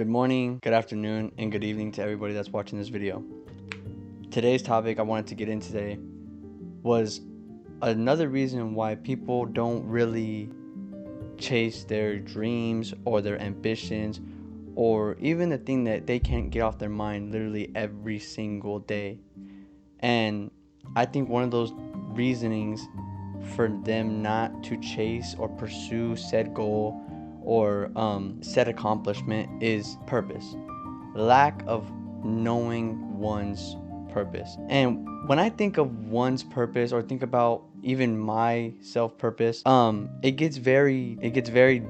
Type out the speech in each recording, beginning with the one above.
Good morning, good afternoon, and good evening to everybody that's watching this video. Today's topic I wanted to get in today was another reason why people don't really chase their dreams or their ambitions, or even the thing that they can't get off their mind literally every single day. And I think one of those reasonings for them not to chase or pursue said goal or said accomplishment is purpose. Lack of knowing one's purpose. And when I think of one's purpose, or think about even my self purpose, it gets very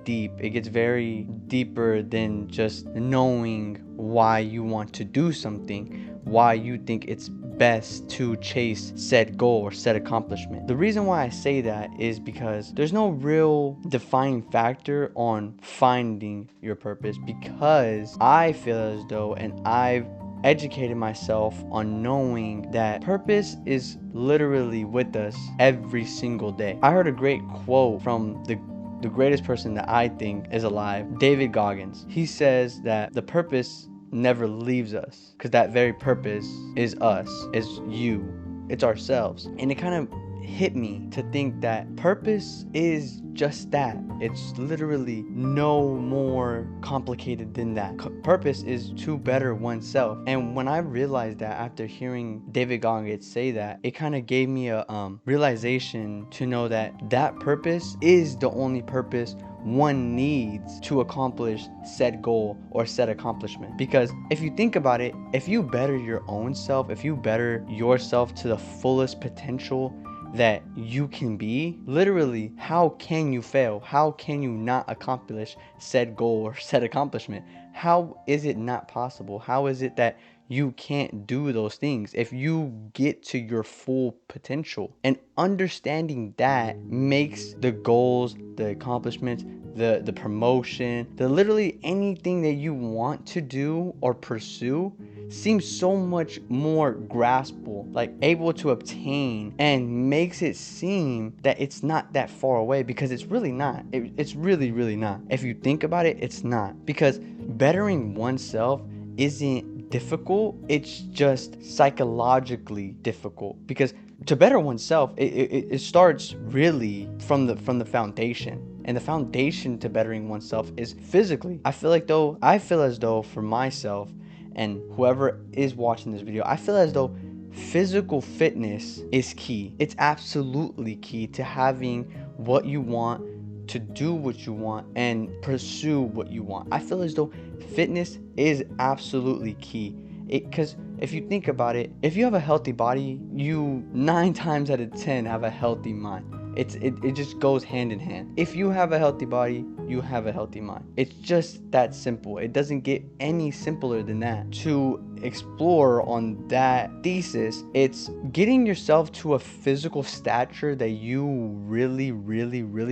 deep. It gets very deeper than just knowing why you want to do something, why you think it's best to chase said goal or said accomplishment. The reason why I say that is because there's no real defining factor on finding your purpose, because I feel as though, and I've educated myself on knowing that purpose is literally with us every single day. I heard a great quote from the greatest person that I think is alive, David Goggins. He says that the purpose never leaves us, because that very purpose is us, is you, it's ourselves. And it kind of hit me to think that purpose is just that. It's literally no more complicated than that. Purpose is to better oneself. And when I realized that after hearing David Goggins say that, it kind of gave me a realization to know that that purpose is the only purpose one needs to accomplish said goal or said accomplishment. Because if you think about it, if you better your own self, if you better yourself to the fullest potential that you can be, literally, how can you fail? How can you not accomplish said goal or said accomplishment? How is it not possible? How is it that you can't do those things if you get to your full potential? And understanding that makes the goals, the accomplishments, the promotion, the literally anything that you want to do or pursue seems so much more graspable, like able to obtain, and makes it seem that it's not that far away, because it's really not. It's really not. If you think about it, it's not. Because bettering oneself isn't difficult, it's just psychologically difficult. Because to better oneself, it starts really from the foundation. And the foundation to bettering oneself is physically. I feel as though for myself and whoever is watching this video, I feel as though physical fitness is key. It's absolutely key to having what you want, to do what you want, and pursue what you want. I feel as though fitness is absolutely key. Because if you think about it, if you have a healthy body, you 9 times out of 10 have a healthy mind. It just goes hand in hand. If you have a healthy body, you have a healthy mind. It's just that simple. It doesn't get any simpler than that. To explore on that thesis, it's getting yourself to a physical stature that you really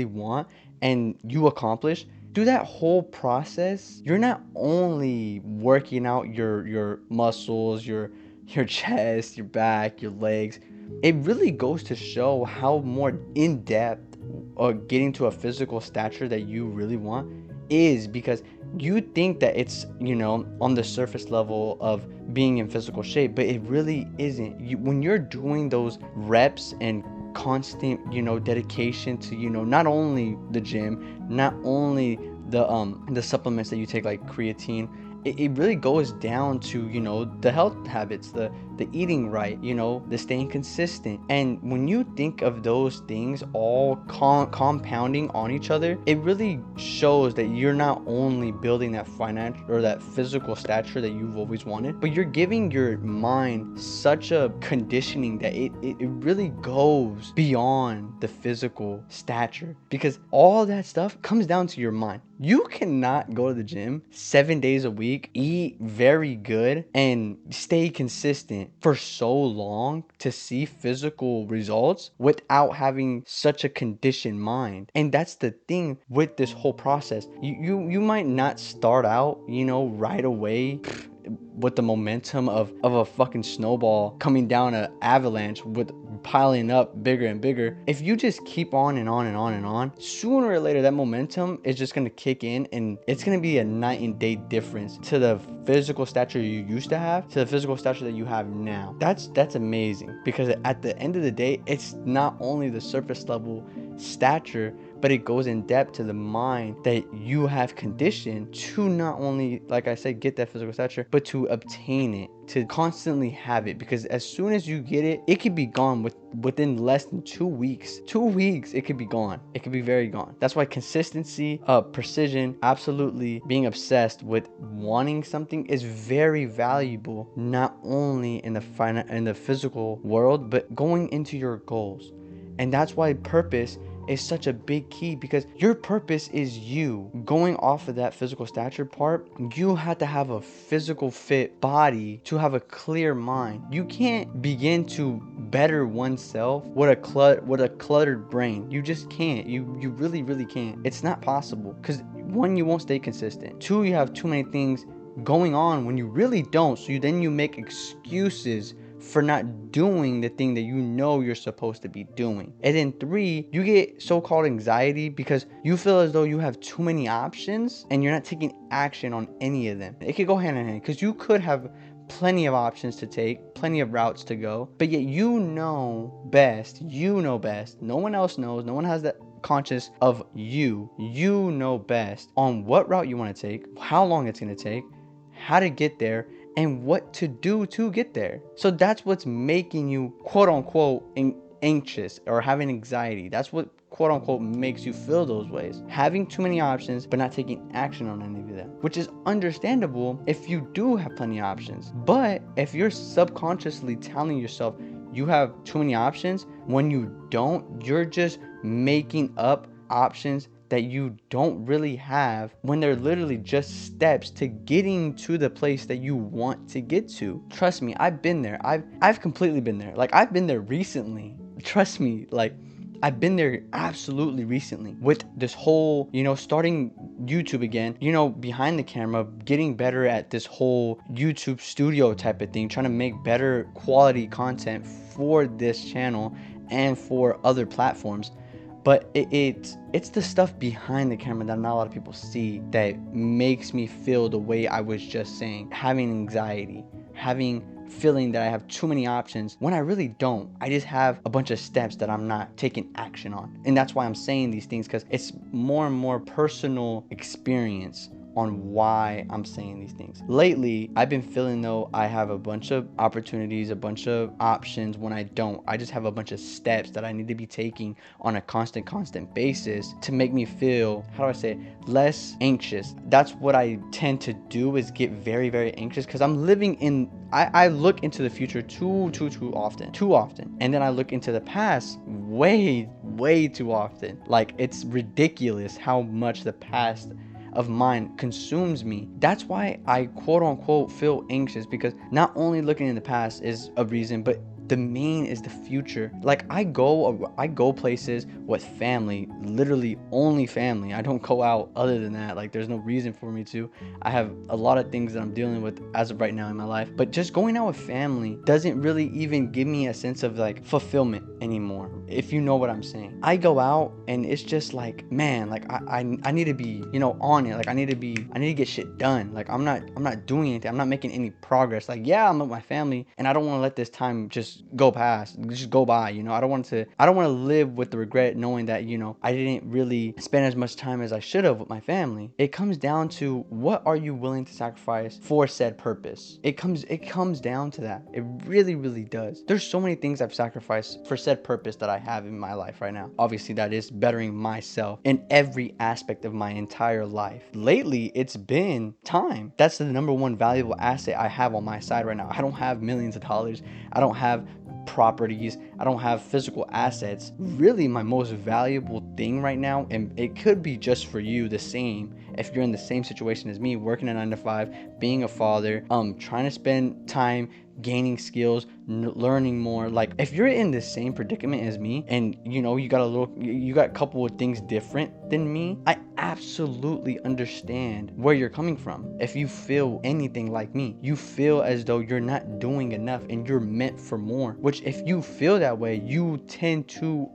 want and you accomplish. Through that whole process, you're not only working out your muscles, your chest, your back, your legs. It really goes to show how more in-depth getting to a physical stature that you really want is, because you think that it's, on the surface level of being in physical shape, but it really isn't. When you're doing those reps and constant, dedication to, not only the gym, not only the supplements that you take like creatine, it really goes down to, the health habits, the eating right, the staying consistent. And when you think of those things all compounding on each other, it really shows that you're not only building that financial or that physical stature that you've always wanted, but you're giving your mind such a conditioning that it really goes beyond the physical stature, because all that stuff comes down to your mind. You cannot go to the gym 7 days a week, eat very good, and stay consistent for so long to see physical results without having such a conditioned mind. And that's the thing with this whole process. You might not start out, right away with the momentum of a fucking snowball coming down an avalanche with piling up bigger and bigger. If you just keep on and on and on and on, sooner or later that momentum is just going to kick in, and it's going to be a night and day difference to the physical stature you used to have to the physical stature that you have now. That's amazing, because at the end of the day, it's not only the surface level stature, but it goes in depth to the mind that you have conditioned to not only, like I said, get that physical stature, but to obtain it, to constantly have it. Because as soon as you get it, it could be gone within less than 2 weeks. 2 weeks, it could be gone. It could be very gone. That's why consistency, precision, absolutely being obsessed with wanting something is very valuable, not only in the physical world, but going into your goals. And that's why purpose is such a big key, because your purpose is you. Going off of that physical stature part, you have to have a physical fit body to have a clear mind. You can't begin to better oneself with a cluttered brain. You just can't. You really, really can't. It's not possible, because one, you won't stay consistent. Two, you have too many things going on when you really don't. So then you make excuses for not doing the thing that you know you're supposed to be doing. And then three, you get so-called anxiety because you feel as though you have too many options and you're not taking action on any of them. It could go hand in hand, because you could have plenty of options to take, plenty of routes to go, but yet you know best. No one else knows. No one has that conscious of you. You know best on what route you want to take, how long it's going to take, how to get there, and what to do to get there. So that's what's making you quote unquote anxious or having anxiety. That's what quote unquote makes you feel those ways. Having too many options but not taking action on any of them, which is understandable if you do have plenty of options. But if you're subconsciously telling yourself you have too many options when you don't, you're just making up options that you don't really have, when they're literally just steps to getting to the place that you want to get to. Trust me, I've been there. I've completely been there. Like, I've been there recently. Trust me, like, I've been there absolutely recently with this whole, starting YouTube again, behind the camera, getting better at this whole YouTube studio type of thing, trying to make better quality content for this channel and for other platforms. But it's the stuff behind the camera that not a lot of people see that makes me feel the way I was just saying. Having anxiety, feeling that I have too many options when I really don't. I just have a bunch of steps that I'm not taking action on. And that's why I'm saying these things, because it's more and more personal experience on why I'm saying these things. Lately, I've been feeling though I have a bunch of opportunities, a bunch of options when I don't. I just have a bunch of steps that I need to be taking on a constant basis to make me feel, less anxious. That's what I tend to do, is get very, very anxious, because I'm living in, I look into the future too often. And then I look into the past way too often. Like, it's ridiculous how much the past of mine consumes me. That's why I quote unquote feel anxious, because not only looking in the past is a reason, but the main is the future. Like, I go places with family, literally only family. I don't go out other than that. Like, there's no reason for me to. I have a lot of things that I'm dealing with as of right now in my life, but just going out with family doesn't really even give me a sense of like fulfillment anymore, if you know what I'm saying. I go out and it's just like, man, like I need to be, on it. Like, I need to get shit done. Like, I'm not doing anything. I'm not making any progress. Like, yeah, I'm with my family and I don't want to let this time just go by. I don't want to live with the regret knowing that, I didn't really spend as much time as I should have with my family. It comes down to, what are you willing to sacrifice for said purpose? It comes down to that. It really, really does. There's so many things I've sacrificed for said purpose that I have in my life right now. Obviously, that is bettering myself in every aspect of my entire life. Lately, it's been time. That's the number one valuable asset I have on my side right now. I don't have millions of dollars. I don't have properties. I don't have physical assets. Really, my most valuable thing right now, and it could be just for you the same, if you're in the same situation as me, working a 9 to 5, being a father, trying to spend time gaining skills, learning more. Like, if you're in the same predicament as me, and you got a couple of things different than me, I absolutely understand where you're coming from. If you feel anything like me, you feel as though you're not doing enough and you're meant for more, which, if you feel that way, you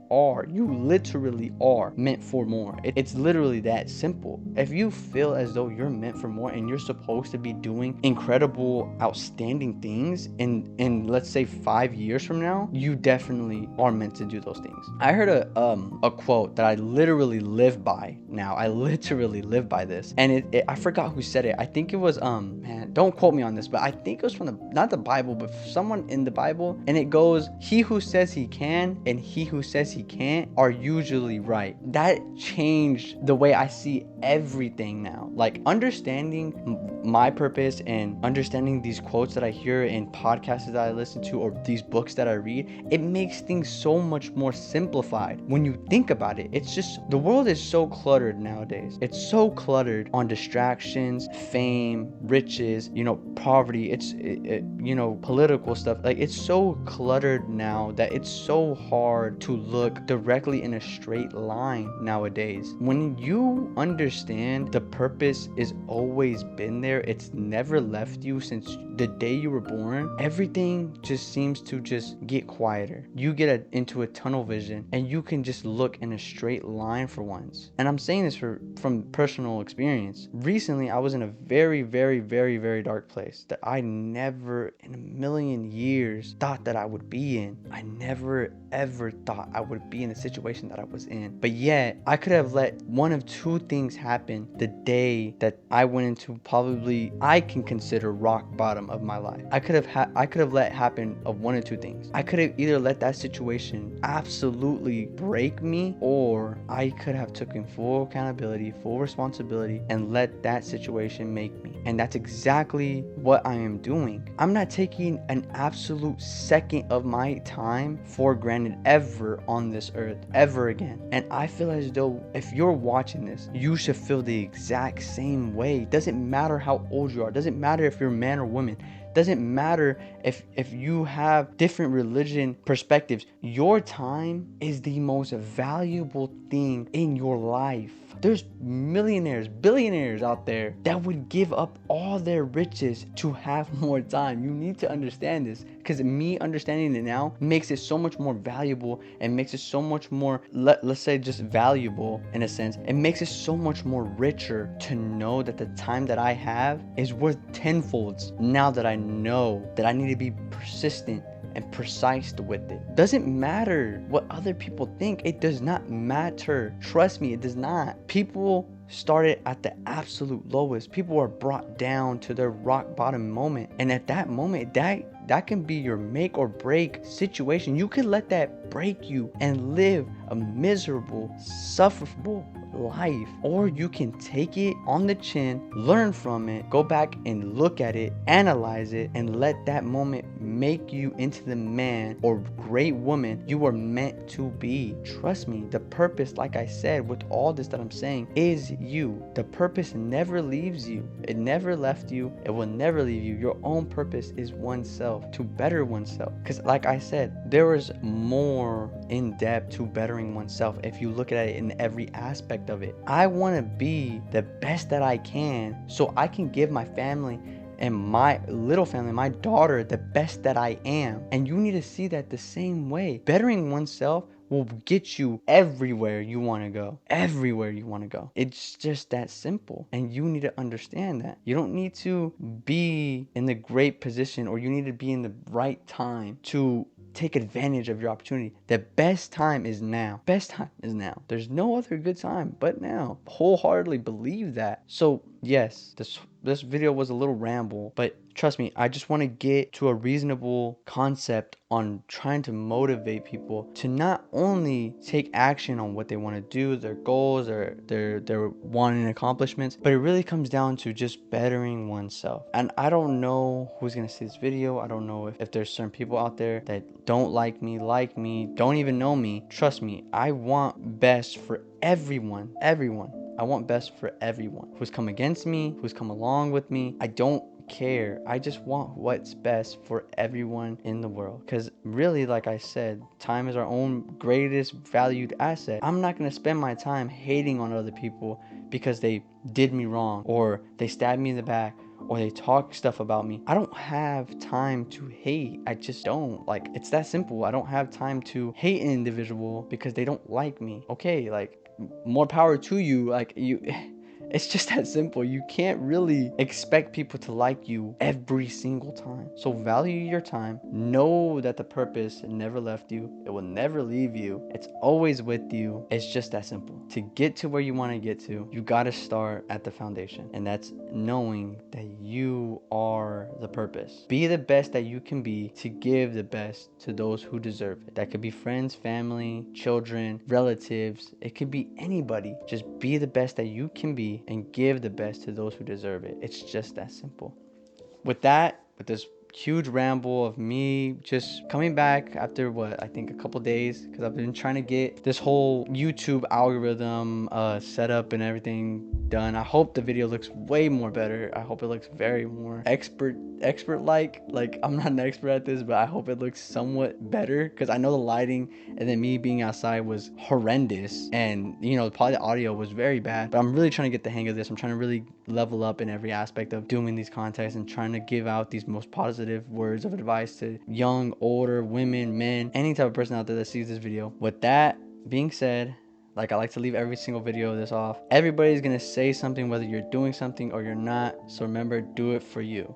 literally are meant for more. It's literally that simple. If you feel as though you're meant for more and you're supposed to be doing incredible, outstanding things in let's say 5 years from now, you definitely are meant to do those things. I heard a quote that I literally live by now. I literally live by this, and I forgot who said it. I think it was man, don't quote me on this, but I think it was from not the Bible, but someone in the Bible, and it goes, "He who says he can and he who says he can't are usually right." That changed the way I see everything now. Like, understanding my purpose and understanding these quotes that I hear in podcasts that I listen to or these books that I read, it makes things so much more simplified when you think about it. It's just, the world is so cluttered nowadays. It's so cluttered on distractions, fame, riches, poverty. It's political stuff. Like, it's so cluttered now that it's so hard to look directly in a straight line nowadays. When you understand the purpose is always been there, it's never left you since the day you were born, everything just seems to just get quieter. You get into a tunnel vision and you can just look in a straight line for once. And I'm saying this from personal experience. Recently, I was in a very, very, very, very dark place that I never in a million years thought that I would be in. I never ever thought I would be in the situation that I was in. But yet, I could have let one of two things happen the day that I went into probably I can consider rock bottom of my life. I could have let happen of one of two things. I could have either let that situation absolutely break me, or I could have taken full accountability, full responsibility, and let that situation make me. And that's exactly what I am doing. I'm not taking an absolute second of my time for granted ever on this earth, ever again. And I feel as though if you're watching this, you should feel the exact same way. Doesn't matter how old you are, doesn't matter if you're a man or woman, doesn't matter if you have different religion perspectives. Your time is the most valuable thing in your life. There's millionaires, billionaires out there that would give up all their riches to have more time. You need to understand this, because me understanding it now makes it so much more valuable and makes it so much more, let's say, just valuable in a sense. It makes it so much more richer to know that the time that I have is worth tenfolds now that I know that I need to be persistent and precise with it. Doesn't matter what other people think. It does not matter. Trust me, it does not. People started at the absolute lowest. People are brought down to their rock bottom moment, and at that moment, that can be your make or break situation. You can let that break you and live a miserable, sufferable life, or you can take it on the chin, learn from it, go back and look at it, analyze it, and let that moment make you into the man or great woman you were meant to be. Trust me, the purpose, like I said, with all this that I'm saying, is you. The purpose never leaves you. It never left you. It will never leave you. Your own purpose is oneself, to better oneself. Because like I said, there is more in depth to bettering oneself if you look at it in every aspect of it. I want to be the best that I can so I can give my family and my little family, my daughter, the best that I am. And you need to see that the same way. Bettering oneself will get you everywhere you want to go. Everywhere you want to go. It's just that simple. And you need to understand that. You don't need to be in the great position, or you need to be in the right time to take advantage of your opportunity. The best time is now. Best time is now. There's no other good time but now. Wholeheartedly believe that. So yes, this video was a little ramble, but trust me, I just want to get to a reasonable concept on trying to motivate people to not only take action on what they want to do, their goals, or their wanting accomplishments, but it really comes down to just bettering oneself. And I don't know who's going to see this video. I don't know if there's certain people out there that don't like me, don't even know me. Trust me, I want best for everyone. I want best for everyone who's come against me, who's come along with me. I don't care. I just want what's best for everyone in the world. Because really, like I said, time is our own greatest valued asset. I'm not going to spend my time hating on other people because they did me wrong, or they stabbed me in the back, or they talk stuff about me. I don't have time to hate. I just don't. Like, it's that simple. I don't have time to hate an individual because they don't like me. Okay, like, more power to you. Like, you it's just that simple. You can't really expect people to like you every single time. So value your time. Know that the purpose never left you. It will never leave you. It's always with you. It's just that simple. To get to where you want to get to, you got to start at the foundation. And that's knowing that you are the purpose. Be the best that you can be to give the best to those who deserve it. That could be friends, family, children, relatives. It could be anybody. Just be the best that you can be and give the best to those who deserve it. It's just that simple. With this huge ramble of me just coming back after I think a couple days, because I've been trying to get this whole YouTube algorithm set up and everything done. I hope the video looks way more better. I hope it looks very more expert like I'm not an expert at this, but I hope it looks somewhat better, because I know the lighting and then me being outside was horrendous, and probably the audio was very bad. But I'm really trying to get the hang of this. I'm trying to really level up in every aspect of doing these contests and trying to give out these most positive words of advice to young, older, women, men, any type of person out there that sees this video. With that being said, like I like to leave every single video of this off, everybody's gonna say something whether you're doing something or you're not. So remember, do it for you.